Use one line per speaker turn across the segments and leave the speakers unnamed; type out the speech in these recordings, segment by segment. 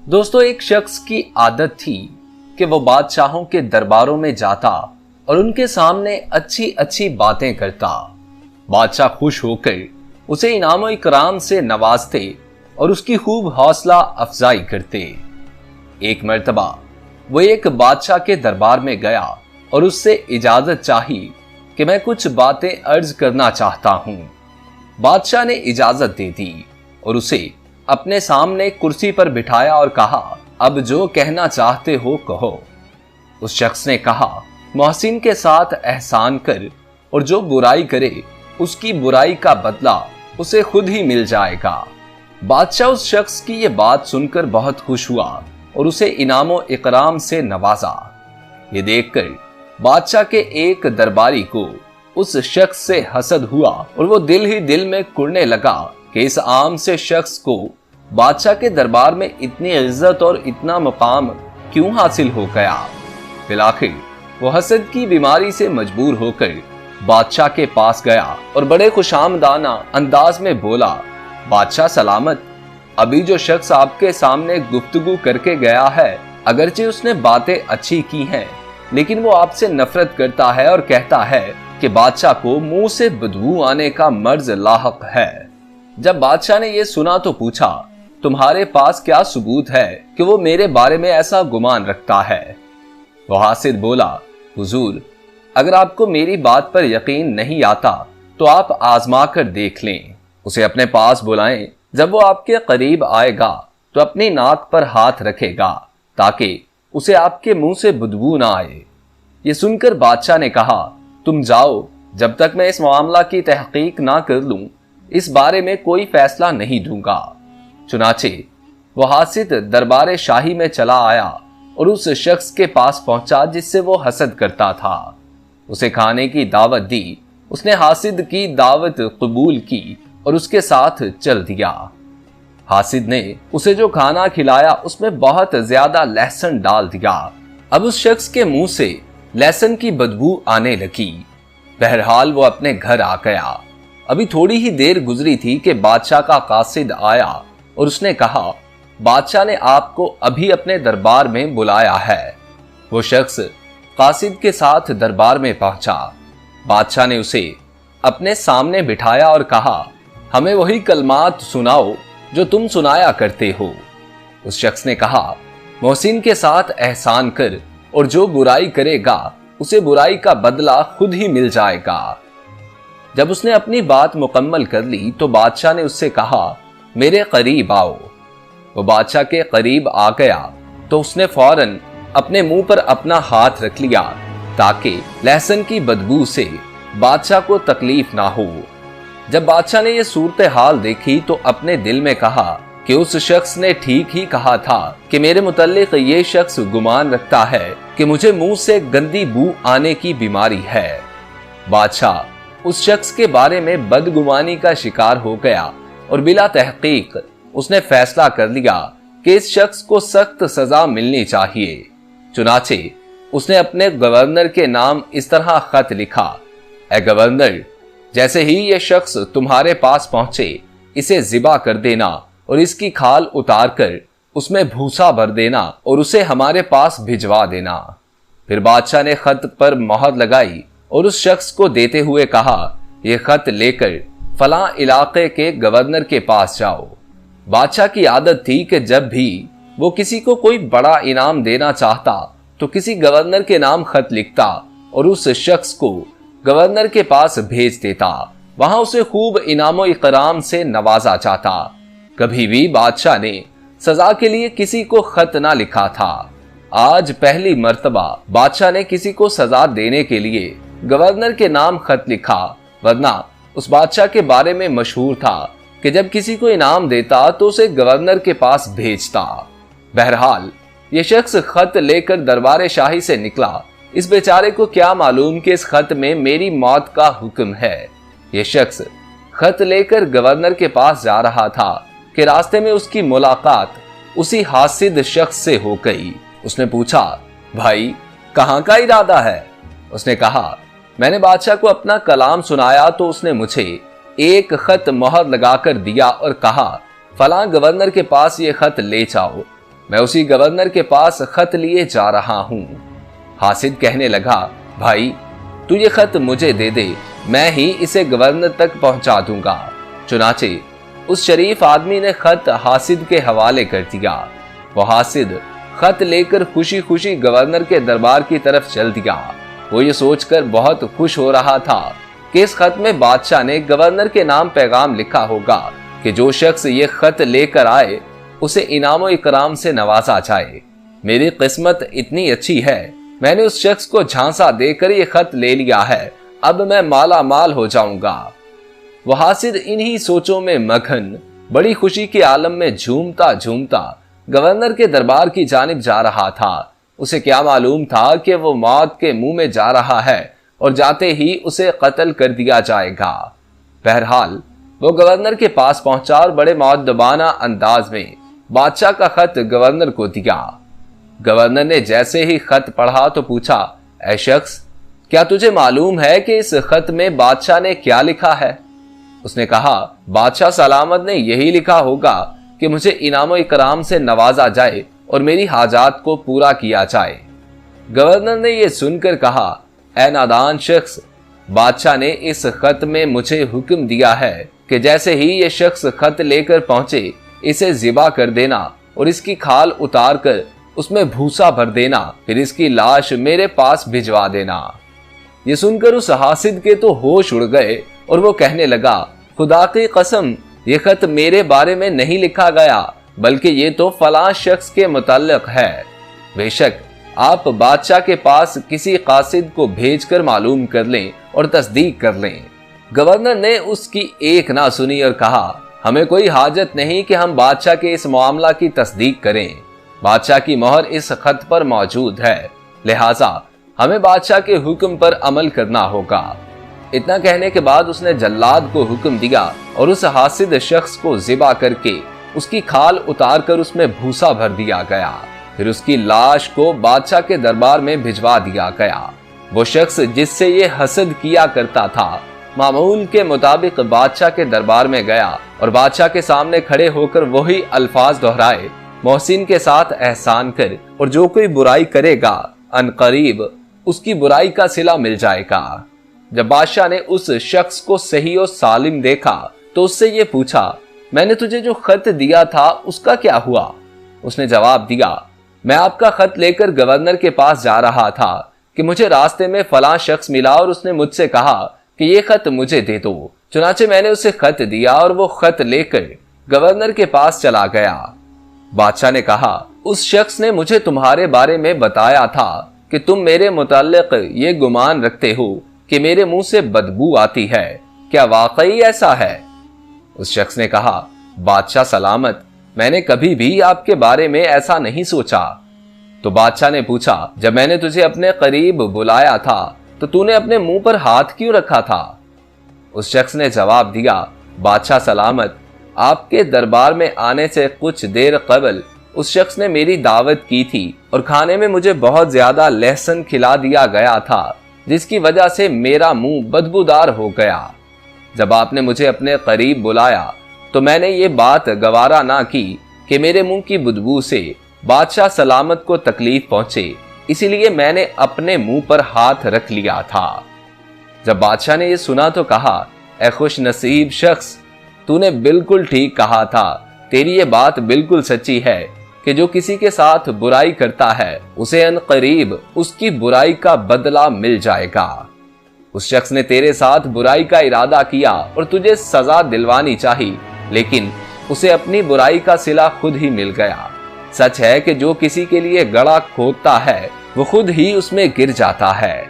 दोस्तों, एक शख्स की आदत थी कि वो बादशाहों के दरबारों में जाता और उनके सामने अच्छी अच्छी बातें करता। बादशाह खुश होकर उसे इनाम इकराम से नवाजते और उसकी खूब हौसला अफजाई करते। एक मर्तबा वो एक बादशाह के दरबार में गया और उससे इजाजत चाही कि मैं कुछ बातें अर्ज करना चाहता हूं। बादशाह ने इजाजत दे दी और उसे अपने सामने कुर्सी पर बिठाया और कहा, अब जो कहना चाहते हो कहो। उस शख्स ने कहा, मोहसिन के साथ एहसान कर और जो बुराई करे उसकी बुराई का बदला उसे खुद ही मिल जाएगा। बादशाह उस शख्स की ये बात सुनकर बहुत खुश हुआ और उसे इनामो इकराम से नवाजा। ये देखकर बादशाह के एक दरबारी को उस शख्स से हसद हुआ और वो दिल ही दिल में कुढ़ने लगा कि इस आम से शख्स को बादशाह के दरबार में इतनी इज्जत और इतना मुकाम क्यों हासिल हो गया। फिर आखिर वो हसद की बीमारी से मजबूर होकर बादशाह के पास गया और बड़े खुशामदाना अंदाज में बोला, बादशाह सलामत, अभी जो शख्स आपके सामने गुफ्तगू करके गया है, अगरचे उसने बातें अच्छी की हैं, लेकिन वो आपसे नफरत करता है और कहता है कि बादशाह को मुंह से बदबू आने का मर्ज लाहक है। जब बादशाह ने यह सुना तो पूछा, तुम्हारे पास क्या सबूत है कि वो मेरे बारे में ऐसा गुमान रखता है। वो हासिद बोला, हुजूर, अगर आपको मेरी बात पर यकीन नहीं आता तो आप आजमा कर देख लें। उसे अपने पास बुलाएं। जब वो आपके करीब आएगा तो अपनी नाक पर हाथ रखेगा ताकि उसे आपके मुंह से बदबू ना आए। ये सुनकर बादशाह ने कहा, तुम जाओ, जब तक मैं इस मामला की तहकीक ना कर लूं इस बारे में कोई फैसला नहीं दूंगा। चुनाचे वो हासिद दरबार शाही में चला आया और उस शख्स के पास पहुंचा जिससे वो हसद करता था। उसे खाने की दावत दी। उसने हासिद की दावत कबूल की और उसके साथ चल दिया। हासिद ने उसे जो खाना खिलाया उसमें बहुत ज्यादा लहसुन डाल दिया। अब उस शख्स के मुंह से लहसुन की बदबू आने लगी। बहरहाल वो अपने घर आ गया। अभी थोड़ी ही देर गुजरी थी कि बादशाह का कासिद आया और उसने कहा, बादशाह ने आपको अभी अपने दरबार में बुलाया है। वो शख्स कासिद के साथ दरबार में पहुंचा। बादशाह ने उसे अपने सामने बिठाया और कहा, हमें वही कलमात सुनाओ जो तुम सुनाया करते हो। उस शख्स ने कहा, मोहसिन के साथ एहसान कर और जो बुराई करेगा उसे बुराई का बदला खुद ही मिल जाएगा। जब उसने अपनी बात मुकम्मल कर ली तो बादशाह ने उससे कहा, मेरे करीब आओ। वो बादशाह के करीब आ गया तो उसने फौरन अपने मुंह पर अपना हाथ रख लिया ताकि लहसुन की बदबू से बादशाह को तकलीफ ना हो। जब बादशाह ने यह सूरत हाल देखी तो अपने दिल में कहा कि उस शख्स ने ठीक ही कहा था कि मेरे मुतल्लिक ये शख्स गुमान रखता है कि मुझे मुंह से गंदी बू आने की बीमारी है। बादशाह उस शख्स के बारे में बदगुमानी का शिकार हो गया और बिला तहकीक उसने फैसला कर लिया कि इस शख्स को सख्त सजा मिलनी चाहिए। चुनाचे उसने अपने गवर्नर के नाम इस तरह खत लिखा, ए गवर्नर, जैसे ही यह शख्स तुम्हारे पास पहुंचे इसे जिबा कर देना और इसकी खाल उतार कर उसमें भूसा भर देना और उसे हमारे पास भिजवा देना। फिर बादशाह ने खत पर मोहर लगाई और उस शख्स को देते हुए कहा, यह खत लेकर फलां इलाके के गवर्नर के पास जाओ। बादशाह की आदत थी कि जब भी वो किसी को कोई बड़ा इनाम देना चाहता तो किसी गवर्नर के नाम खत लिखता और उस शख्स को गवर्नर के पास भेज देता। वहां उसे खूब इनामो इकराम से नवाजा जाता। कभी भी बादशाह ने सजा के लिए किसी को खत ना लिखा था। आज पहली मर्तबा बादशाह ने किसी को सजा देने के लिए गवर्नर के नाम खत लिखा, वरना उस बादशाह के बारे में मशहूर था कि जब किसी को इनाम देता तो उसे गवर्नर के पास भेजता। बहरहाल ये शख्स खत लेकर दरबार शाही से निकला। इस बेचारे को क्या मालूम कि इस खत में मेरी मौत का हुक्म है। ये शख्स खत लेकर गवर्नर के पास जा रहा था कि रास्ते में उसकी मुलाकात उसी हासिद शख्स से हो गई। उसने पूछा, भाई कहाँ का इरादा है? उसने कहा, मैंने बादशाह को अपना कलाम सुनाया तो उसने मुझे एक खत मोहर लगाकर दिया और कहा, फलां गवर्नर के पास ये खत ले जाओ मैं उसी गवर्नर के पास खत लिए जा रहा हूं। हासिद कहने लगा, भाई तू ये खत मुझे दे दे, मैं ही इसे गवर्नर तक पहुंचा दूंगा। चुनाचे उस शरीफ आदमी ने खत हासिद के हवाले कर दिया। वो हासिद खत लेकर खुशी खुशी गवर्नर के दरबार की तरफ चल दिया। वो ये सोचकर बहुत खुश हो रहा था कि इस खत में बादशाह ने गवर्नर के नाम पैगाम लिखा होगा कि जो शख्स ये खत लेकर आए उसे इनाम इकराम से नवाजा जाए। मेरी किस्मत इतनी अच्छी है, मैंने उस शख्स को झांसा देकर ये खत ले लिया है, अब मैं माला माल हो जाऊंगा। वो हासिद इन्हीं सोचों में मगन बड़ी खुशी के आलम में झूमता झूमता गवर्नर के दरबार की जानिब जा रहा था। उसे क्या मालूम था कि वो मौत के मुंह में जा रहा है और जाते ही उसे कत्ल कर दिया जाएगा। बहरहाल वो गवर्नर के पास पहुंचा और बड़े मौद्दबाना अंदाज में बादशाह का खत गवर्नर को दिया। गवर्नर ने जैसे ही खत पढ़ा तो पूछा, ऐ शख्स, क्या तुझे मालूम है कि इस खत में बादशाह ने क्या लिखा है? उसने कहा, बादशाह सलामत ने यही लिखा होगा कि मुझे इनाम इकराम से नवाजा जाए और मेरी हाजात को पूरा किया जाए। गवर्नर ने यह सुनकर कहा, ऐ नादान शख्स, बादशाह ने इस खत में मुझे हुक्म दिया है कि जैसे ही ये शख्स खत लेकर पहुंचे इसे ज़िबा कर देना और इसकी खाल उतार कर उसमें भूसा भर देना, फिर इसकी लाश मेरे पास भिजवा देना। ये सुनकर उस हासिद के तो होश उड़ गए और वो कहने लगा, खुदा की कसम, ये खत मेरे बारे में नहीं लिखा गया, बल्कि ये तो फलां शख्स के मुतल्लिक है। बेशक आप बादशाह के पास किसी कासिद को भेजकर मालूम कर लें और तस्दीक कर लें। गवर्नर ने उसकी एक ना सुनी और कहा, हमें कोई हाजत नहीं कि हम बादशाह के इस मामला की तस्दीक करें। बादशाह की मोहर इस खत पर मौजूद है, लिहाजा हमें बादशाह के हुक्म पर अमल करना होगा। इतना कहने के बाद उसने जल्लाद को हुक्म दिया और उस हासिद शख्स को ज़िबा करके उसकी खाल उतार कर उसमें भूसा भर दिया गया। फिर उसकी लाश को बादशाह के दरबार में भिजवा दिया गया। वो शख्स जिससे ये हसद किया करता था मामूल के मुताबिक बादशाह के दरबार में गया और बादशाह के सामने खड़े होकर वही अल्फाज दोहराए, मोहसिन के साथ एहसान कर और जो कोई बुराई करेगा अनकरीब उसकी बुराई का सिला मिल जाएगा। जब बादशाह ने उस शख्स को सही और सालिम देखा तो उससे ये पूछा, मैंने तुझे जो खत दिया था उसका क्या हुआ? उसने जवाब दिया, मैं आपका खत लेकर गवर्नर के पास जा रहा था कि मुझे रास्ते में फलां शख्स मिला और उसने मुझसे कहा कि ये खत मुझे दे दो। चुनाचे मैंने उसे खत दिया और वो खत लेकर गवर्नर के पास चला गया। बादशाह ने कहा, उस शख्स ने मुझे तुम्हारे बारे में बताया था कि तुम मेरे मुताल्लिक ये गुमान रखते हो कि मेरे मुंह से बदबू आती है, क्या वाकई ऐसा है? उस शख्स ने कहा, बादशाह सलामत, मैंने कभी भी आपके बारे में ऐसा नहीं सोचा। तो बादशाह ने पूछा, जब मैंने तुझे अपने करीब बुलाया था तो तूने अपने मुंह पर हाथ क्यों रखा था? उस शख्स ने जवाब दिया, बादशाह सलामत, आपके दरबार में आने से कुछ देर कबल उस शख्स ने मेरी दावत की थी और खाने में मुझे बहुत ज्यादा लहसुन खिला दिया गया था, जिसकी वजह से मेरा मुंह बदबूदार हो गया। जब आपने मुझे अपने करीब बुलाया तो मैंने ये बात गवारा ना की कि मेरे मुंह की बदबू से बादशाह सलामत को तकलीफ पहुंचे, इसीलिए मैंने अपने मुंह पर हाथ रख लिया था। जब बादशाह ने यह सुना तो कहा, ऐ खुश नसीब शख्स, तूने बिल्कुल ठीक कहा था। तेरी ये बात बिल्कुल सच्ची है कि जो किसी के साथ बुराई करता है उसे अनकरीब उसकी बुराई का बदला मिल जाएगा। उस शख्स ने तेरे साथ बुराई का इरादा किया और तुझे सजा दिलवानी चाहिए, लेकिन उसे अपनी बुराई का सिला खुद ही मिल गया। सच है कि जो किसी के लिए गड़ा खोदता है वो खुद ही उसमें गिर जाता है।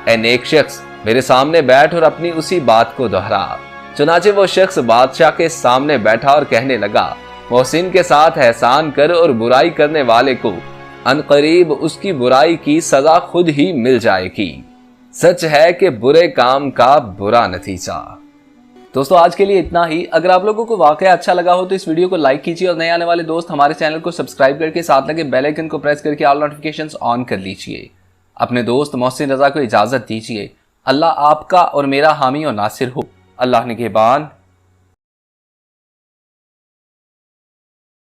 ऐ नेक शख्स, मेरे सामने बैठ और अपनी उसी बात को दोहरा। चुनाचे वो शख्स बादशाह के सामने बैठा और कहने लगा, मोहसिन के साथ एहसान कर और बुराई करने वाले को अनकरीब उसकी बुराई की सजा खुद ही मिल जाएगी। सच है कि बुरे काम का बुरा नतीजा। दोस्तों आज के लिए इतना ही। अगर आप लोगों को वाकई अच्छा लगा हो तो इस वीडियो को लाइक कीजिए और नए आने वाले दोस्त हमारे चैनल को सब्सक्राइब करके साथ लगे बेल आइकन को प्रेस करके ऑल नोटिफिकेशंस ऑन कर लीजिए। अपने दोस्त मोहसिन रजा को इजाजत दीजिए। अल्लाह आपका और मेरा हामी और नासिर हो। अल्लाह निगहबान।